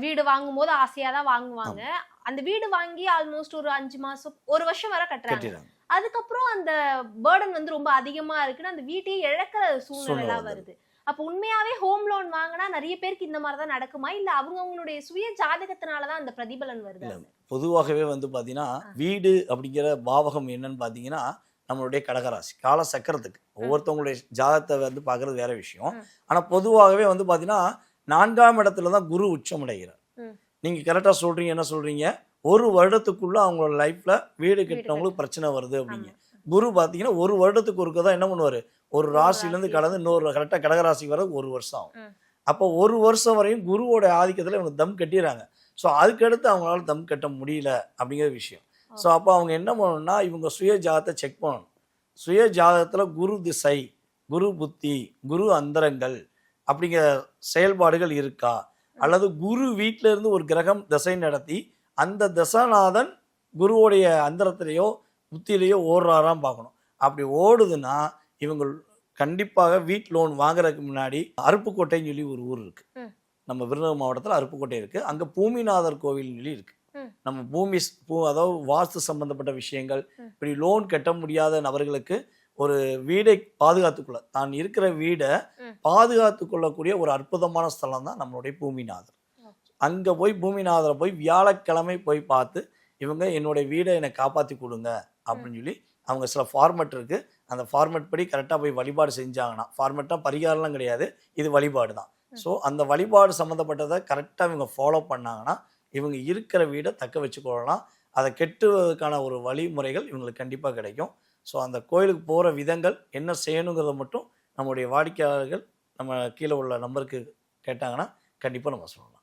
வீடு வாங்கும்போது ஆசையா தான் வாங்குவாங்க. அந்த வீடு வாங்கி ஆல்மோஸ்ட் ஒரு 5 மாசம், 1 வருஷம் வரை கட்டுறாங்க. அதுக்கப்புறம் அந்த பர்டன் வந்து ரொம்ப அதிகமா இருக்குன்னு அந்த வீட்டையே இழக்கிற சூழ்நிலைலாம் வருது. அப்ப உண்மையாவே ஹோம் லோன் வாங்குனா நெறைய பேருக்கு இந்த மாரி தான் நடக்குமா? இல்ல அவங்களுடைய சுய ஜாதகத்தினால தான் அந்த பிரதிபலன் வருதா? பொதுவாகவே வந்து பார்த்தீங்கன்னா, வீடு அப்படிங்கிற பாவகம் என்னன்னு பார்த்தீங்கன்னா, நம்மளுடைய கடகராசி. கால சக்கரத்துக்கு. ஒவ்வொருத்தவங்களுடைய ஜாதகத்த வந்து பார்க்குறது வேற விஷயம். ஆனா பொதுவாகவே வந்து பார்த்தீங்கன்னா, 4ஆம் இடத்துல தான் குரு உச்சமடைகிறார். நீங்க கரெக்ட்டா சொல்றீங்க. என்ன சொல்றீங்க? 1 வருடத்துக்குள்ள அவங்களோட லைஃப்ல வீடு கட்டுறவங்களுக்கு பிரச்சனை வருது அப்படிங்க. குரு பார்த்தீங்கன்னா, 1 வருடத்துக்கு ஒருக்க தான் என்ன பண்ணுவாரு? ஒரு ராசியிலேருந்து கடந்து இன்னொரு கரெக்ட்டா கடகராசிக்கு வர 1 வருஷம் ஆகும். அப்போ 1 வருஷம் வரையும் குருவோட ஆதிக்கத்துல இவங்க தம் கட்டிர்றாங்க. ஸோ அதுக்கடுத்து அவங்களால தம் கட்ட முடியல அப்படிங்கிற விஷயம். ஸோ அப்போ அவங்க என்ன பண்ணணும்னா, இவங்க சுய ஜாதகத்தை செக் பண்ணணும். சுய ஜாதகத்தில் குரு திசை, குரு புத்தி, குரு அந்தரங்கள் அப்படிங்கிற செயல்பாடுகள் இருக்கா? அல்லது குரு வீட்டில இருந்து ஒரு கிரகம் திசை நடத்தி அந்த தசாநாதன் குருவுடைய அந்தரத்திலேயோ புத்தியிலேயோ ஓடுறாரான்னு பார்க்கணும். அப்படி ஓடுதுன்னா இவங்க கண்டிப்பாக வீட் லோன் வாங்குறதுக்கு முன்னாடி அருப்புக்கோட்டைன்னு சொல்லி ஒரு ஊர் இருக்கு. நம்ம விருதுநகர் மாவட்டத்தில் அருப்புக்கோட்டை இருக்கு. அங்கே பூமிநாதர் கோவில் சொல்லி இருக்கு. நம்ம அதாவது வாஸ்து சம்பந்தப்பட்ட விஷயங்கள், இப்படி லோன் கட்ட முடியாத நபர்களுக்கு ஒரு வீடை பாதுகாத்துக்கொள்ள, தான் இருக்கிற வீடை பாதுகாத்து கொள்ளக்கூடிய ஒரு அற்புதமான ஸ்தலம் தான் நம்மளுடைய பூமிநாதர். அங்கே போய் பூமிநாதரை போய் வியாழக்கிழமை போய் பார்த்து, இவங்க என்னுடைய வீடை என்னை காப்பாற்றி கொடுங்க அப்படின்னு சொல்லி அவங்க சில ஃபார்மெட் இருக்கு. அந்த ஃபார்மெட் படி கரெக்டாக போய் வழிபாடு செஞ்சாங்கன்னா, ஃபார்மெட்டாக பரிகாரம்லாம் கிடையாது, இது வழிபாடு தான். ஸோ அந்த வழிபாடு சம்மந்தப்பட்டதை கரெக்டாக இவங்க ஃபாலோ பண்ணாங்கன்னா, இவங்க இருக்கிற வீடை தக்க வச்சுக்கொள்ளலாம். அதை கெட்டுவதற்கான ஒரு வழிமுறைகள் இவங்களுக்கு கண்டிப்பாக கிடைக்கும். ஸோ அந்த கோயிலுக்கு போகிற விதங்கள் என்ன செய்யணுங்கிறத மட்டும் நம்முடைய வாடிக்கையாளர்கள் நம்ம கீழே உள்ள நம்பருக்கு கேட்டாங்கன்னா கண்டிப்பாக நம்ம சொல்லலாம்.